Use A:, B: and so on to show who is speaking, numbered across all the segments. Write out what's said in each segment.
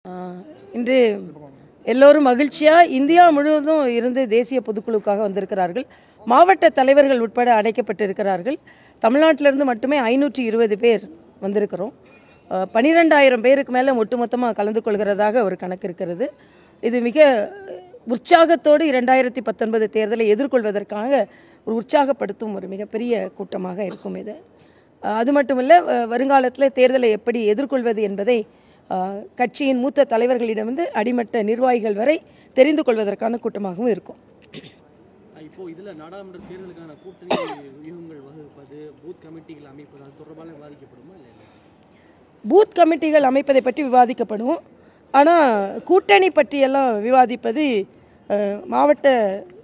A: இன்று எல்லோரும் மகிழ்ச்சியாக இந்தியா முழுவதும் இருந்து தேசிய பொதுக்குழுக்காக வந்திருக்கிறார்கள். மாவட்ட தலைவர்கள் உட்பட அழைக்கப்பட்டிருக்கிறார்கள். தமிழ்நாட்டிலிருந்து மட்டுமே 520 பேர் வந்திருக்கிறோம். 12,000 பேருக்கு மேலே ஒட்டுமொத்தமாக கலந்து கொள்கிறதாக ஒரு கணக்கு இருக்கிறது. இது மிக உற்சாகத்தோடு 2019 தேர்தலை எதிர்கொள்வதற்காக ஒரு உற்சாகப்படுத்தும் ஒரு மிகப்பெரிய கூட்டமாக இருக்கும் இது. அது மட்டுமல்ல, வருங்காலத்தில் தேர்தலை எப்படி எதிர்கொள்வது என்பதை கட்சியின் மூத்த தலைவர்களிடமிருந்து அடிமட்ட நிர்வாகிகள் வரை தெரிந்து கொள்வதற்கான கூட்டமாகவும் இருக்கும்.
B: இப்போ இதில் நாடாளுமன்ற தேர்தலுக்கான கூட்டணி வியூகங்கள் வகுப்பது, பூத் கமிட்டிகள் அமைப்பது, அது தொடர்பாக விவாதிக்கப்படுமா? இல்லை,
A: பூத் கமிட்டிகள் அமைப்பதை பற்றி விவாதிக்கப்படும். ஆனால் கூட்டணி பற்றியெல்லாம் விவாதிப்பது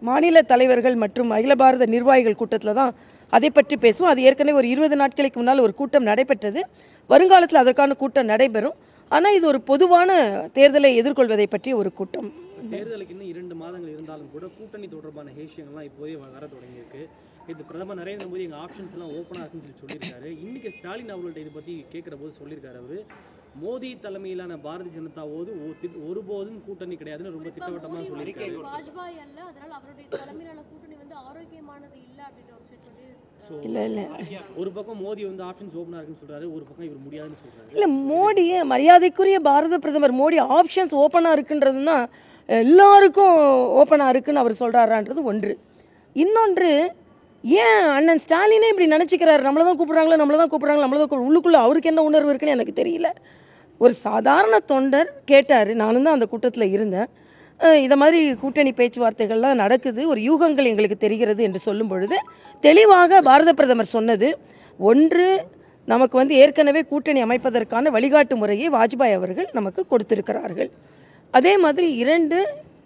A: மாநில தலைவர்கள் மற்றும் அகில பாரத நிர்வாகிகள் கூட்டத்தில் தான் அதை பற்றி பேசுவோம். அது ஏற்கனவே ஒரு 20 நாட்களுக்கு முன்னால் ஒரு கூட்டம் நடைபெற்றது. வருங்காலத்தில் அதற்கான கூட்டம் நடைபெறும். ஆனால் இது ஒரு பொதுவான தேர்தலை எதிர்கொள்வதை பற்றிய ஒரு கூட்டம்.
B: தேர்தலுக்கு இன்னும் 2 மாதங்கள் இருந்தாலும் கூட கூட்டணி தொடர்பான விஷயங்கள்லாம் இப்போதே வர தொடங்கியிருக்கு. இது பிரதமர் நரேந்திர மோடி எங்கள் ஆப்ஷன்ஸ் எல்லாம் ஓப்பனாக இருக்குன்னு சொல்லியிருக்காரு. இன்னைக்கு ஸ்டாலின் அவர்கள்ட்ட இதை பற்றி கேட்குற போது சொல்லியிருக்காரு, அவர் மோடி தலைமையிலான பாரதிய ஜனதாவோடு ஒருபோதும் கூட்டணி கிடையாதுன்னு ரொம்ப திட்டவட்டமாக சொல்லியிருக்காரு. ஒரு பக்கம் மோடி ஆப்ஷன்ஸ் ஓப்பனாக இருக்குன்னு சொல்றாரு, ஒரு பக்கம் இவர் முடியாதுன்னு சொல்றாரு.
A: இல்லை, மோடி மரியாதைக்குரிய பாரத பிரதமர் மோடி ஆப்ஷன்ஸ் ஓப்பனாக இருக்குன்றதுன்னா எல்லாருக்கும் ஓப்பனாக இருக்குன்னு அவர் சொல்கிறாரான்றது ஒன்று. இன்னொன்று, ஏன் அண்ணன் ஸ்டாலினே இப்படி நினச்சிக்கிறாரு, நம்மளை தான் கூப்பிட்றாங்களா, உள்ளுக்குள்ளே அவருக்கு என்ன உணர்வு இருக்குன்னு எனக்கு தெரியல. ஒரு சாதாரண தொண்டர் கேட்டார், நானும் தான் அந்த கூட்டத்தில் இருந்தேன், இதை மாதிரி கூட்டணி பேச்சுவார்த்தைகள்லாம் நடக்குது, ஒரு யூகங்கள் எங்களுக்கு தெரிகிறது என்று சொல்லும் பொழுது தெளிவாக பாரத பிரதமர் சொன்னது, ஒன்று, நமக்கு ஏற்கனவே கூட்டணி அமைப்பதற்கான வழிகாட்டு முறையை வாஜ்பாய் அவர்கள் நமக்கு கொடுத்திருக்கிறார்கள். அதே மாதிரி 2,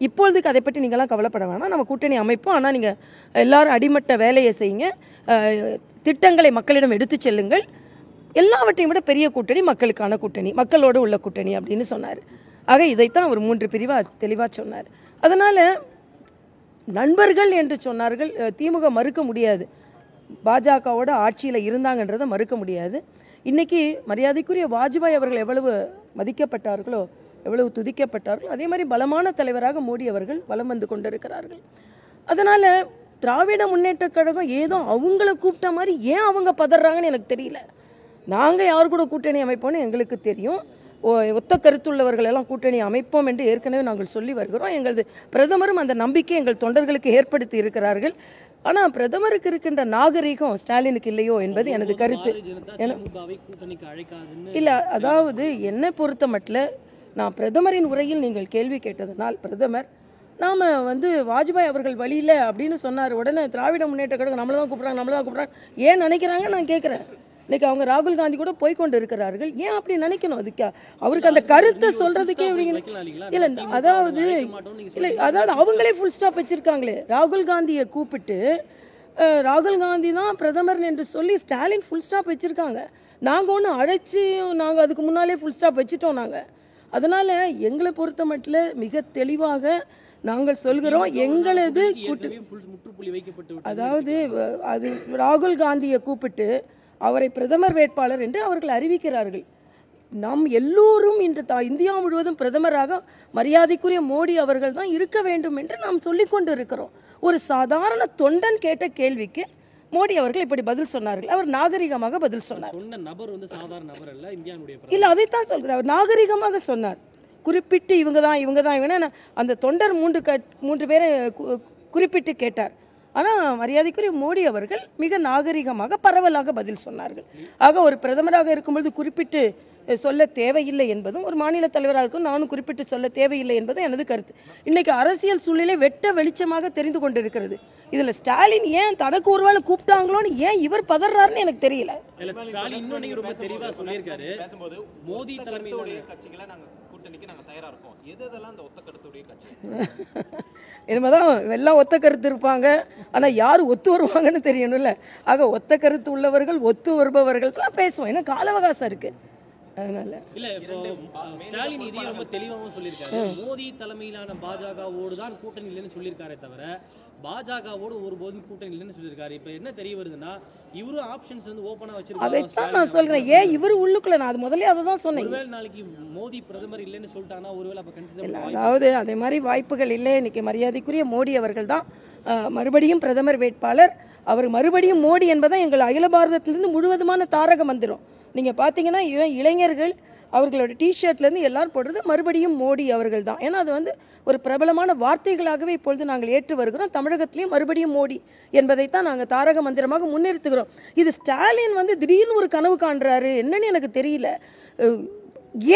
A: இப்பொழுதுக்கு அதை பற்றி நீங்களாம் கவலைப்பட வேணாம், நம்ம கூட்டணி அமைப்போம், ஆனால் நீங்கள் எல்லாரும் அடிமட்ட வேலையை செய்யுங்க, திட்டங்களை மக்களிடம் எடுத்து செல்லுங்கள், எல்லாவற்றையும் விட பெரிய கூட்டணி மக்களுக்கான கூட்டணி, மக்களோடு உள்ள கூட்டணி அப்படின்னு சொன்னார். ஆக இதைத்தான் அவர் 3 பிரிவாக தெளிவாக சொன்னார். அதனால் நண்பர்கள் என்று சொன்னார்கள். திமுக மறுக்க முடியாது, பாஜகவோட ஆட்சியில் இருந்தாங்கன்றதை மறுக்க முடியாது. இன்றைக்கி மரியாதைக்குரிய வாஜ்பாய் அவர்கள் எவ்வளவு மதிக்கப்பட்டார்களோ, எவ்வளவு துதிக்கப்பட்டார்களோ, அதே மாதிரி பலமான தலைவராக மோடி அவர்கள் வலம் வந்து கொண்டிருக்கிறார்கள். அதனால் திராவிட முன்னேற்ற கழகம் ஏதோ அவங்கள கூப்பிட்ட மாதிரி ஏன் அவங்க பதறாங்கன்னு எனக்கு தெரியல. நாங்கள் யார் கூட கூட்டணி அமைப்போம்னு எங்களுக்கு தெரியும். ஒத்த கருத்துள்ளவர்கள் எல்லாம் கூட்டணி அமைப்போம் என்று ஏற்கனவே நாங்கள் சொல்லி வருகிறோம். எங்களது பிரதமரும் அந்த நம்பிக்கை எங்கள் தொண்டர்களுக்கு ஏற்படுத்தி இருக்கிறார்கள். ஆனால் பிரதமருக்கு இருக்கின்ற நாகரீகம் ஸ்டாலினுக்கு இல்லையோ என்பது எனது கருத்து. இல்லை, அதாவது என்னை பொறுத்த மட்டும் நான் பிரதமரின் உரையில் நீங்கள் கேள்வி கேட்டதனால் பிரதமர் நாம் வாஜ்பாய் அவர்கள் வழியில் அப்படின்னு சொன்னார். உடனே திராவிட முன்னேற்ற கழகம் நம்மளை தான் கூப்பிட்றாங்க ஏன் நினைக்கிறாங்க நான் கேட்குறேன். இன்னைக்கு அவங்க ராகுல் காந்தி கூட போய்கொண்டு இருக்கிறார்கள், ஏன் அப்படி நினைக்கணும்? அதுக்கு அவருக்கு அந்த கருத்தை சொல்றதுக்கே இல்லை. அதாவது அவங்களே ஃபுல் ஸ்டாப் வச்சிருக்காங்களே. ராகுல் காந்தியை கூப்பிட்டு ராகுல் காந்தி தான் பிரதமர் என்று சொல்லி ஸ்டாலின் ஃபுல் ஸ்டாப் வச்சிருக்காங்க. நாங்கள் ஒன்று அழைச்சி நாங்கள் அதுக்கு முன்னாலே ஃபுல் ஸ்டாப் வச்சுட்டோம் நாங்கள். அதனால எங்களை பொறுத்த மட்டும் மிக தெளிவாக நாங்கள் சொல்கிறோம், எங்களது அதாவது அது ராகுல் காந்தியை கூப்பிட்டு அவரை பிரதமர் வேட்பாளர் என்று அவர்கள் அறிவிக்கிறார்கள். நம் எல்லோரும் இன்று இந்தியா முழுவதும் பிரதமராக மரியாதைக்குரிய மோடி அவர்கள் தான் இருக்க வேண்டும் என்று நாம் சொல்லிக் கொண்டு இருக்கிறோம். ஒரு சாதாரண தொண்டன் கேட்ட கேள்விக்கு மோடி அவர்கள் இப்படி பதில் சொன்னார்கள். அவர் நாகரிகமாக பதில் சொன்னார். இல்லை, அதைத்தான் சொல்கிறார், அவர் நாகரிகமாக சொன்னார். குறிப்பிட்டு இவங்க தான் அந்த தொண்டர் 3 பேரை குறிப்பிட்டு கேட்டார். ஆனால் மரியாதைக்குரிய மோடி அவர்கள் மிக நாகரிகமாக பரவலாக பதில் சொன்னார்கள். ஆக ஒரு பிரதமராக இருக்கும்பொழுது குறிப்பிட்டு சொல்ல தேவையில்லை என்பதும், ஒரு மாநில தலைவராக இருக்கும் நானும் குறிப்பிட்டு சொல்ல தேவையில்லை என்பதும் எனது கருத்து. இன்னைக்கு அரசியல் சூழ்நிலை வெட்ட வெளிச்சமாக தெரிந்து கொண்டிருக்கிறது. இதில் ஸ்டாலின் ஏன் தனக்கு ஒருவேளை கூப்பிட்டாங்களோன்னு ஏன் இவர் பதறாருன்னு எனக்கு தெரியல. இனிமேதான் எல்லாம் ஒத்த கருத்து இருப்பாங்க, ஆனால் யார் ஒத்து வருவாங்கன்னு தெரியணும்ல. ஆக ஒத்த கருத்து உள்ளவர்கள் ஒத்து வருபவர்களுக்கெல்லாம் பேசுவோம், ஏன்னா கால அவகாசம் இருக்கு. அதனால
B: இல்ல இப்போ ஸ்டாலின் இதையும் ரொம்ப தெளிவாகவும் சொல்லியிருக்காரு. மோடி தலைமையிலான பாஜகவோடு தான் கூட்டணி இல்லைன்னு சொல்லியிருக்காரே தவிர பாஜகவோடு ஒருபோதும் கூட்டணி இல்லைன்னு சொல்லியிருக்காரு. இப்ப என்ன தெரிய வருதுன்னா இவரும் ஆப்ஷன்ஸ் வந்து ஓப்பனா வச்சிருக்காரு.
A: அதைத்தான் நான் சொல்றேன். ஏன் இவரு உள்ளுக்குள்ள, நான் அது முதல்ல அதை தான் சொன்னேன்.
B: ஒருவேளை நாளைக்கு மோடி பிரதமர் இல்லைன்னு சொல்லிட்டாங்கன்னா ஒருவேளை அப்ப கன்சிடர்
A: அதாவது அதே மாதிரி வாய்ப்புகள் இல்லை. இன்னைக்கு மரியாதைக்குரிய மோடி அவர்கள் தான் மறுபடியும் பிரதமர் வேட்பாளர். அவர் மறுபடியும் மோடி என்பதை எங்கள் அகில பாரதத்திலிருந்து முழுவதுமான தாரக மந்திரம். நீங்கள் பார்த்தீங்கன்னா இளைஞர்கள் அவர்களோட டிஷர்ட்லேருந்து எல்லாரும் போடுறது மறுபடியும் மோடி அவர்கள் தான். ஏன்னா அது வந்து ஒரு பிரபலமான வார்த்தைகளாகவே இப்பொழுது நாங்கள் ஏற்று வருகிறோம். தமிழகத்திலையும் மறுபடியும் மோடி என்பதைத்தான் நாங்கள் தாரக மந்திரமாக முன்னிறுத்துகிறோம். இது ஸ்டாலின் வந்து திடீர்னு ஒரு கனவு காண்றாரு, என்னன்னு எனக்கு தெரியல.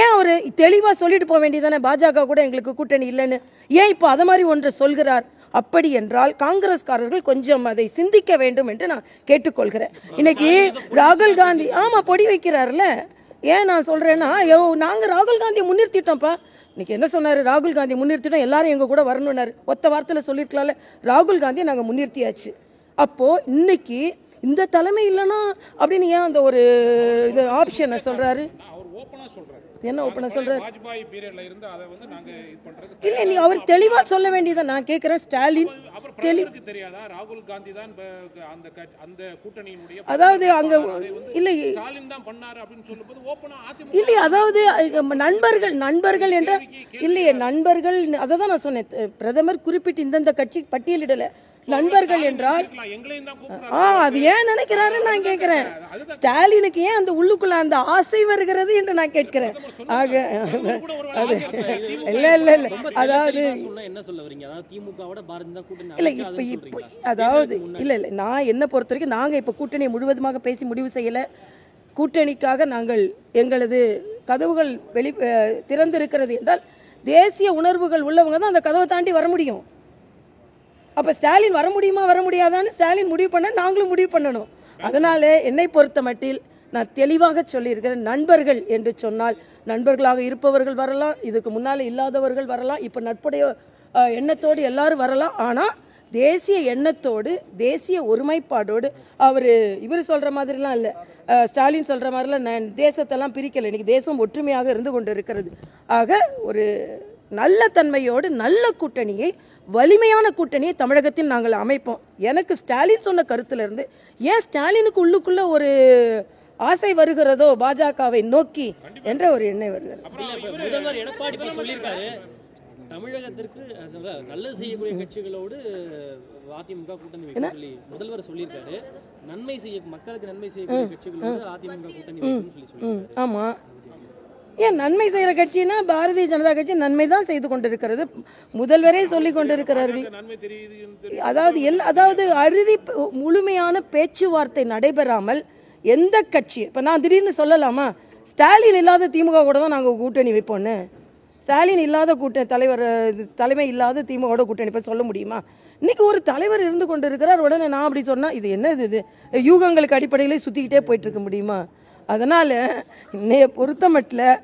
A: ஏன் அவர் தெளிவாக சொல்லிட்டு போக வேண்டியதானே, பாஜக கூட எங்களுக்கு கூட்டணி இல்லைன்னு. ஏன் இப்போ அதை மாதிரி ஒன்றை சொல்கிறார்? அப்படி என்றால் காங்கிரஸ்காரர்கள் கொஞ்சம் அதை சிந்திக்க வேண்டும் என்று நான் கேட்டுக்கொள்கிறேன். இன்னைக்கு ராகுல் காந்தி பொடி வைக்கிறாருல்ல, ஏன் நான் சொல்றேன்னா, நாங்கள் ராகுல் காந்தியை முன்னிறுத்திட்டோம்ப்பா. இன்னைக்கு என்ன சொன்னாரு? ராகுல் காந்தி முன்னிறுத்திட்டோம், எல்லாரும் எங்க கூட வரணும்னாரு. ஒத்த வார்த்தையில் சொல்லியிருக்கலாம்ல. ராகுல் காந்தியை நாங்கள் முன்னிறுத்தியாச்சு. அப்போ இன்னைக்கு இந்த தலைமை இல்லைன்னா அப்படின்னு ஏன் அந்த ஒரு இது ஆப்ஷனை சொல்றாரு? என்ன ஓப்பனா சொல்றாரு? இல்ல, நீ அவர் தெளிவா சொல்ல வேண்டியதை நான் கேட்கிறேன். ஸ்டாலின்
C: தெரியாதா ராகுல் காந்தி தான் அந்த கூட்டணியினுடைய,
A: அதாவது அங்க இல்ல
C: ஸ்டாலின் தான் பண்ணாரு அப்படின்னு சொல்லும்போது ஓபனா
A: இல்ல, அதாவது நண்பர்கள் என்ற இல்லையே, நண்பர்கள் அதை தான் நான் சொன்னேன். பிரதமர் குறிப்பிட்டு இந்தந்த கட்சி பட்டியலிடல. நண்பர்கள் என்றால் அது ஏன் நினைக்கிறாரு நான் கேட்கிறேன். ஸ்டாலினுக்கு ஏன் அந்த உள்ளுக்குள்ள அந்த ஆசை வருகிறது என்று நான் கேட்கிறேன். ஆக இல்ல இல்ல இல்ல, அதாவது
B: என்ன சொல்ல வரீங்க? அதாவது திமுகவோட பாரதிய கூட்டணி
A: இல்ல இப்ப அதாவது இல்ல இல்ல, நான் என்ன பொறுத்த வரைக்கும் நாங்க இப்ப கூட்டணியை முழுவதுமாக பேசி முடிவு செய்யல. கூட்டணிக்காக நாங்கள் எங்களது கதவுகள் திறந்திருக்கிறது என்றால் தேசிய உணர்வுகள் உள்ளவங்க தான் அந்த கதவை தாண்டி வர முடியும். அப்போ ஸ்டாலின் வர முடியுமா வர முடியாதான்னு ஸ்டாலின் முடிவு பண்ண நாங்களும் முடிவு பண்ணணும். அதனால என்னை பொறுத்த மட்டில் நான் தெளிவாக சொல்லியிருக்கிறேன். நண்பர்கள் என்று சொன்னால் நண்பர்களாக இருப்பவர்கள் வரலாம், இதுக்கு முன்னால் இல்லாதவர்கள் வரலாம், இப்போ நட்புடைய எண்ணத்தோடு எல்லாரும் வரலாம். ஆனால் தேசிய எண்ணத்தோடு தேசிய ஒருமைப்பாடோடு இவர் சொல்கிற மாதிரிலாம் இல்லை, ஸ்டாலின் சொல்கிற மாதிரிலாம் நான் தேசத்தெல்லாம் பிரிக்கலை. இன்றைக்கி தேசம் ஒற்றுமையாக இருந்து கொண்டு இருக்கிறது. ஆக ஒரு நல்ல தன்மையோடு நல்ல கூட்டணியை, வலிமையான கூட்டணியை தமிழகத்தில் நாங்கள் அமைப்போம். எனக்கு ஸ்டாலின் சொன்ன கருத்திலிருந்து ஏன் ஸ்டாலினுக்கு உள்ளுக்குள்ள ஒரு ஆசை வருகிறதோ பாஜகவை நோக்கி என்ற ஒரு எண்ணம் வருகிறது.
B: முதல்வர் எடப்பாடி சொல்லியிருக்காரு, தமிழகத்திற்கு நல்லது செய்யக்கூடிய கட்சிகளோடு அதிமுக கூட்டணி வைக்க சொல்லி முதல்வர் சொல்லியிருக்காரு. மக்களுக்கு நன்மை செய்யக்கூடிய கட்சிகளோடு அதிமுக கூட்டணி வைக்கணும்னு சொல்லி.
A: ஆமா, ஏன் நன்மை செய்கிற கட்சினா பாரதிய ஜனதா கட்சி நன்மை தான் செய்து கொண்டிருக்கிறது. முதல்வரே சொல்லி கொண்டிருக்கிறார்கள். அதாவது முழுமையான பேச்சுவார்த்தை நடைபெறாமல் எந்த கட்சி, இப்போ நான் திடீர்னு சொல்லலாமா ஸ்டாலின் இல்லாத திமுக கூட தான் நாங்கள் கூட்டணி வைப்போன்னு? ஸ்டாலின் இல்லாத தலைமை இல்லாத திமுக கூட்டணி இப்போ சொல்ல முடியுமா? இன்னைக்கு ஒரு தலைவர் இருந்து கொண்டு இருக்கிறார், உடனே நான் அப்படி சொன்னால் இது என்ன இது யூகங்களுக்கு அடிப்படையில் சுற்றிக்கிட்டே போயிட்டு இருக்க முடியுமா? அதனால் இன்னைய பொறுத்த மட்டும்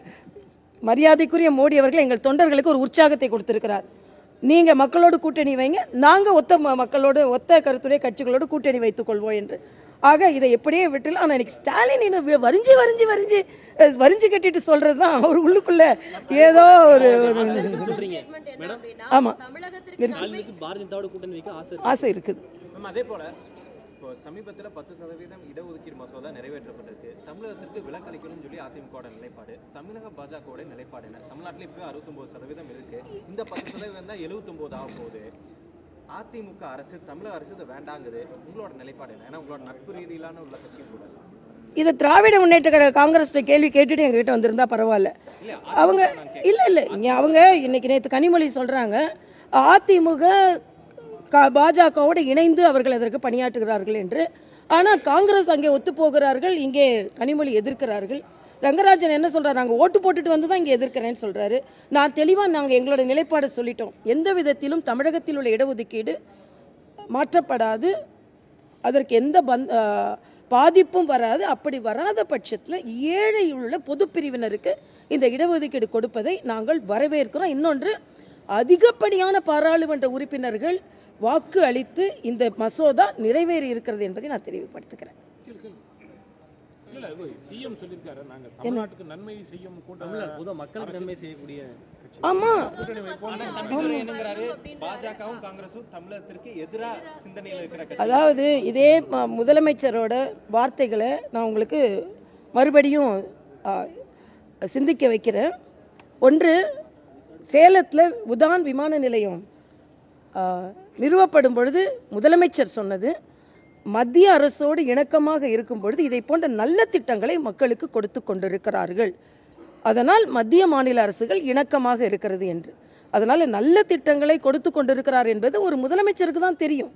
A: மரியாதைக்குரிய மோடி அவர்கள் எங்கள் தொண்டர்களுக்கு ஒரு உற்சாகத்தை கொடுத்திருக்கிறார். நீங்கள் மக்களோடு கூட்டணி வைங்க, நாங்கள் ஒத்த கருத்துடைய கட்சிகளோடு கூட்டணி வைத்துக் கொள்வோம் என்று. ஆக இதை எப்படியே விட்டுல. ஆனால் இன்னைக்கு ஸ்டாலின் இதை வரிஞ்சு கட்டிட்டு சொல்றது தான் அவர் உள்ளுக்குள்ள ஏதோ ஒரு ஆமா ஆசை இருக்குது.
D: அதே போல சமீபத்தில் 10% இடஒதுக்கீடு மசோதா நிறைவேற்றப்பட்டிருக்கு. தமிழகத்திற்கு விலக்களிக்கணும்னு சொல்லி அதிமுக நிலைப்பாடு, தமிழக பாஜக நிலைப்பாடு என்ன? தமிழ்நாட்டில் இப்போ 69% இருக்கு. இந்த 10% தான் 79 ஆக போகுது. அதிமுக அரசு, தமிழக அரசு இதை வேண்டாங்குது. உங்களோட நிலைப்பாடு என்ன? ஏன்னா உங்களோட நட்பு ரீதியிலான உள்ள கட்சி கூட
A: இதை திராவிட முன்னேற்ற காங்கிரஸ் கேள்வி கேட்டுட்டு எங்ககிட்ட வந்திருந்தா பரவாயில்ல. அவங்க அவங்க இன்னைக்கு நேற்று கனிமொழி சொல்றாங்க அதிமுக பாஜகவோடு இணைந்து அவர்கள் அதற்கு பணியாற்றுகிறார்கள் என்று. ஆனால் காங்கிரஸ் அங்கே ஒத்து போகிறார்கள், இங்கே கனிமொழி எதிர்க்கிறார்கள். ரங்கராஜன் என்ன சொல்றாரு? நாங்கள் ஓட்டு போட்டுட்டு வந்து தான் இங்கே எதிர்க்கிறேன்னு சொல்றாரு. நான் தெளிவாக நாங்கள் எங்களோட நிலைப்பாடு சொல்லிட்டோம். எந்த விதத்திலும் தமிழகத்தில் உள்ள இடஒதுக்கீடு மாற்றப்படாது, அதற்கு எந்த பாதிப்பும் வராது. அப்படி வராத பட்சத்தில் ஏழையுள்ள பொது பிரிவினருக்கு இந்த இடஒதுக்கீடு கொடுப்பதை நாங்கள் வரவேற்கிறோம். இன்னொன்று, அதிகப்படியான பாராளுமன்ற உறுப்பினர்கள் வாக்கு அளித்து இந்த மசோதா நிறைவேறி இருக்கிறது என்பதை நான் தெளிவுபடுத்துகிறேன்.
C: இல்ல சிஎம் சொல்லியிருக்காரு, நாங்க தமிழ்நாட்டுக்கு நன்மை செய்யும்
B: தமிழ்நாடு பொதுவாக மக்களுக்கு நன்மை செய்யக்கூடிய கட்சி.
A: ஆமா,
C: கூட்டணி வைப்போம்.
D: தம்பிதுரை என்னங்கிறாரு, பாஜகவும் காங்கிரஸும் தமிழகத்திற்கு எதிராக சிந்தனையில் இருக்கிற கட்சி.
A: அதாவது இதே முதலமைச்சரோட வார்த்தைகளை நான் உங்களுக்கு மறுபடியும் சிந்திக்க வைக்கிறேன். ஒன்று, சேலத்தில் உதான் விமான நிலையம் நிறுவப்படும் பொழுது முதலமைச்சர் சொன்னது, மத்திய அரசோடு இணக்கமாக இருக்கும் பொழுது இதை போன்ற நல்ல திட்டங்களை மக்களுக்கு கொடுத்து கொண்டிருக்கிறார்கள், அதனால் மத்திய மாநில அரசுகள் இணக்கமாக இருக்கிறது என்று. அதனால் நல்ல திட்டங்களை கொடுத்து கொண்டிருக்கிறார் என்பது ஒரு முதலமைச்சருக்கு தான் தெரியும்.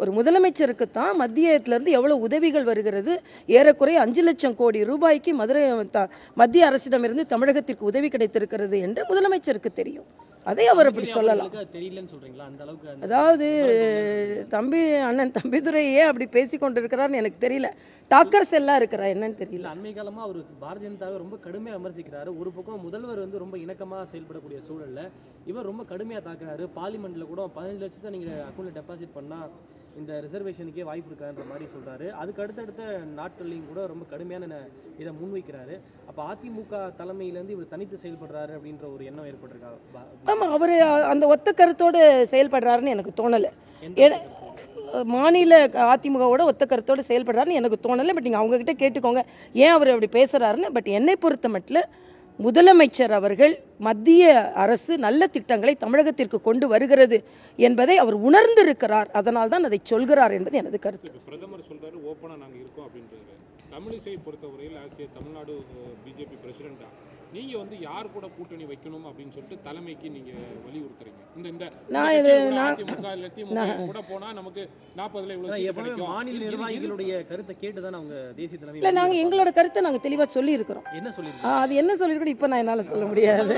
A: ஒரு முதலமைச்சருக்கு தான் மத்தியத்திலிருந்து எவ்வளவு உதவிகள் வருகிறது, ஏறக்குறைய 5 லட்சம் கோடி ரூபாய்க்கு மத்திய அரசிடமிருந்து தமிழகத்திற்கு உதவி கிடைத்திருக்கிறது என்று முதலமைச்சருக்கு தெரியும். அதை அவர் அப்படி சொல்லலாம்.
B: தெரியலன்னு சொல்றீங்களா? அந்த அளவுக்கு
A: அதாவது அண்ணன் தம்பிதுரை ஏன் அப்படி பேசி கொண்டிருக்கிறார்னு எனக்கு தெரியல. டாக்கர்ஸ் எல்லாம் இருக்கிறா என்னன்னு தெரியல.
B: அண்மை காலமா அவர் பாரதிய ஜனதாவை ரொம்ப கடுமையாக விமர்சிக்கிறாரு. ஒரு பக்கம் முதல்வர் ரொம்ப இணக்கமாக செயல்படக்கூடிய சூழல்ல இவர் ரொம்ப கடுமையாக தாக்குறாரு. பார்லிமெண்ட்ல கூட 15 லட்சத்தை நீங்க அக்கௌண்ட்ல டெபாசிட் பண்ணா இந்த ரிசர்வேஷனுக்கே வாய்ப்பு இருக்கான்ற மாதிரி சொல்றாரு. அதுக்கு அடுத்தடுத்த நாட்கள்லையும் கூட ரொம்ப கடுமையான இதை முன்வைக்கிறாரு. அப்ப அதிமுக தலைமையிலேருந்து இவர் தனித்து செயல்படுறாரு அப்படின்ற ஒரு எண்ணம் ஏற்பட்டிருக்காரு.
A: ஆமா, அவர் அந்த ஒத்த கருத்தோடு செயல்படுறாருன்னு எனக்கு தோணலை. மாநில அதிமுகவோட ஒத்த கருத்தோடு செயல்படுறாருன்னு எனக்கு தோணலை. பட் நீங்கள் அவங்ககிட்ட கேட்டுக்கோங்க ஏன் அவர் அப்படி பேசுகிறாருன்னு. பட் என்னை பொறுத்த மட்டும் முதலமைச்சர் அவர்கள் மத்திய அரசு நல்ல திட்டங்களை தமிழகத்திற்கு கொண்டு வருகிறது என்பதை அவர் உணர்ந்திருக்கிறார், அதனால் தான் அதை சொல்கிறார் என்பது எனது கருத்து.
C: பிரதமர் சொல்றாரு ஓப்பனா நாங்க இருக்கோம் அப்படின்றது. தமிழிசை பொறுத்தவரையில் ஆசிய தமிழ்நாடு பிஜேபி பிரசிடென்டா நீங்க யார் கூட கூட்டணி வைக்கணும் அப்படின்னு சொல்லிட்டு தலைமைக்கு நீங்க வலியுறுத்துறீங்க. கூட போனா நமக்கு 40ல இவ்வளவு
B: மாநில நிர்வாகிகளுடைய கருத்தை கேட்டுதான் அவங்க தேசிய தலைமை.
A: இல்ல, நாங்க எங்களோட கருத்தை நாங்க தெளிவா சொல்லி இருக்கிறோம்.
B: என்ன சொல்லிருக்கோம்?
A: அது என்ன சொல்லிருக்கோம் இப்ப நான் என்னால சொல்ல முடியாது.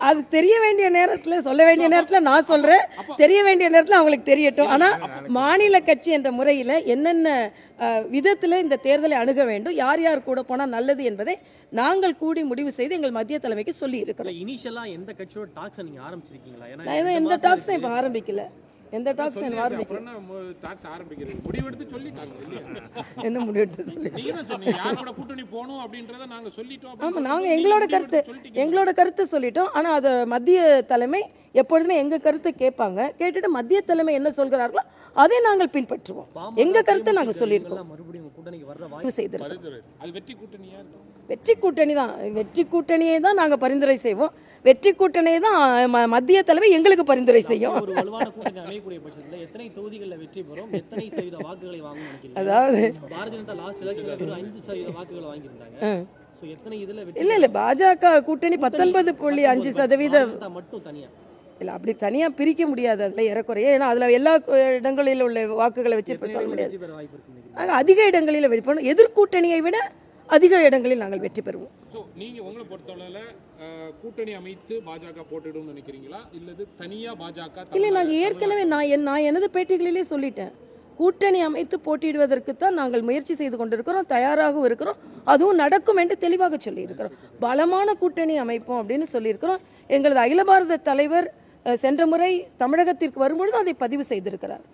A: அது தெரிய வேண்டிய நேரத்துல சொல்ல வேண்டிய நேரத்துல நான் சொல்றேன், தெரிய வேண்டிய நேரத்துல அவங்களுக்கு தெரியட்டும். ஆனா மாநில கட்சி என்ற முறையில என்னென்ன விதத்தில் இந்த தேர்தலை அணுக வேண்டும், யார் யார் கூட போனால் நல்லது என்பதை நாங்கள் கூடி முடிவு செய்து எங்கள் மத்திய தலைமைக்கு சொல்லி இருக்கிறோம்.
B: இனிஷியலா எந்த கட்சியோட டாக்ஸ் நீங்க ஆரம்பிச்சிருக்கீங்களா?
A: நான் எந்த டாக்ஸும் இப்போ ஆரம்பிக்கல. எந்த டாக்ஸ் ஆரம்பிக்கல.
C: டாக்ஸ் ஆரம்பிக்கிறது முடிவெடுத்து சொல்லிட்டாங்க இல்லையா?
A: என்ன முடிவெடுத்து சொல்லி
C: நீங்க தான் சொன்னீங்க யார் கூட கூட்டணி போணும் அப்படின்றத நாங்க சொல்லிட்டோம்.
A: ஆமா, நாங்க எங்களோட கருத்து சொல்லிட்டோம். ஆனா அது மத்திய தலைமை எப்பொழுதுமே எங்க கருத்தை கேட்பாங்க. கேட்டுட்டு மத்திய தலைமை என்ன சொல்கிறார்களோ அதை நாங்கள் பின்பற்றுவோம். எங்க கருத்தை நாங்க சொல்லியிருக்கோம்.
B: மறுபடியும் கூட்டணிக்கு வர்ற
A: வாய்ப்பு செய்திருக்கோம்.
C: அது வெற்றி கூட்டணியா?
A: வெற்றி கூட்டணி தான். வெற்றி கூட்டணியை தான் நாங்க பரிந்துரை செய்வோம். வெற்றி கூட்டணியை தான் மத்திய தலைமை எங்களுக்கு பரிந்துரை செய்யும்.
B: ஒரு வலுவான கூட்டணி அமையக்கூடிய பட்சத்தில் எத்தனை தொகுதிகளில் வெற்றி பெறும், எத்தனை சதவீத வாக்குகளை வாங்கும் நினைக்கிறீங்க?
A: அதாவது
B: பாரதிய ஜனதா லாஸ்ட் எலெக்ஷன்ல 5% வாக்குகளை வாங்கியிருந்தாங்க. சோ எத்தனை இதுல வெற்றி?
A: இல்ல பாஜக கூட்டணி 19.5%
B: மட்டும் தனியா
A: இல்ல, அப்படி தனியா பிரிக்க முடியாது. அதுல ஏறக்குறைய ஏன்னா அதுல எல்லா இடங்களில் உள்ள வாக்குகளை வச்சு சொல்ல முடியாது. நாங்கள் அதிக இடங்களில் வெற்றி, எதிர்கூட்டணியை விட அதிக இடங்களில் நாங்கள் வெற்றி பெறுவோம்.
C: நீங்க உங்களை பொறுத்தவரையில கூட்டணி அமைத்து பாஜக போட்டிடும் நினைக்கிறீங்களா இல்லது தனியா பாஜக?
A: இல்ல, நாங்க ஏற்கனவே நான் எனது பேட்டிகளிலே சொல்லிட்டேன், கூட்டணி அமைத்து போட்டியிடுவதற்கு தான் நாங்கள் முயற்சி செய்து கொண்டிருக்கிறோம், தயாராகவும் இருக்கிறோம், அதுவும் நடக்கும் என்று தெளிவாக சொல்லியிருக்கிறோம். பலமான கூட்டணி அமைப்போம் அப்படின்னு சொல்லியிருக்கிறோம். எங்களது அகில பாரத தலைவர் சென்ற முறை தமிழகத்திற்கு வரும்பொழுது அதை பதிவு செய்திருக்கிறார்.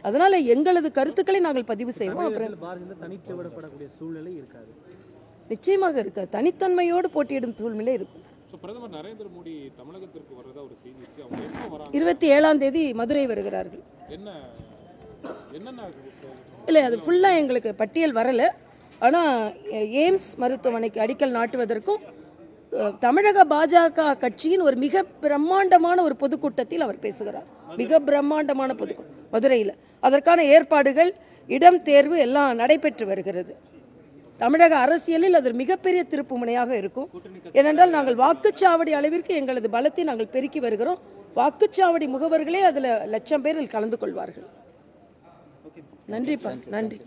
A: அதனால எங்களது கருத்துக்களை நாங்கள் பதிவு செய்வோம். அப்புறம்
B: தனித்து விடப்படக்கூடிய சூழ்நிலை இருக்காது,
A: நிச்சயமாக இருக்காது. தனித்தன்மையோடு போட்டியிடும் சூழ்நிலை இருக்கும்.
C: பிரதமர் நரேந்திர மோடி தமிழகத்திற்கு வரதா ஒரு செய்தி இருக்கு. அவங்க எப்போ வராங்க?
A: 27ஆம் தேதி மதுரை வருகிறார்கள்.
C: என்னென்ன
A: இல்லை, அது ஃபுல்லாக எங்களுக்கு பட்டியல் வரலை. ஆனால் எய்ம்ஸ் மருத்துவமனைக்கு அடிக்கல் நாட்டுவதற்கும் தமிழக பாஜக கட்சியின் ஒரு மிக பிரம்மாண்டமான ஒரு பொதுக்கூட்டத்தில் அவர் பேசுகிறார். மிக பிரம்மாண்டமான பொதுக்கூட்டம் மதுரையில். அதற்கான ஏற்பாடுகள், இடம் தேர்வு எல்லாம் நடைபெற்று வருகிறது. தமிழக அரசியலில் அது மிகப்பெரிய திருப்பு முனையாக இருக்கும். ஏனென்றால் நாங்கள் வாக்குச்சாவடி அளவிற்கு எங்களது பலத்தை நாங்கள் பெருக்கி வருகிறோம். வாக்குச்சாவடி முகவர்களே அதில் 1,00,000 பேரில் கலந்து கொள்வார்கள். நன்றிப்பா, நன்றி.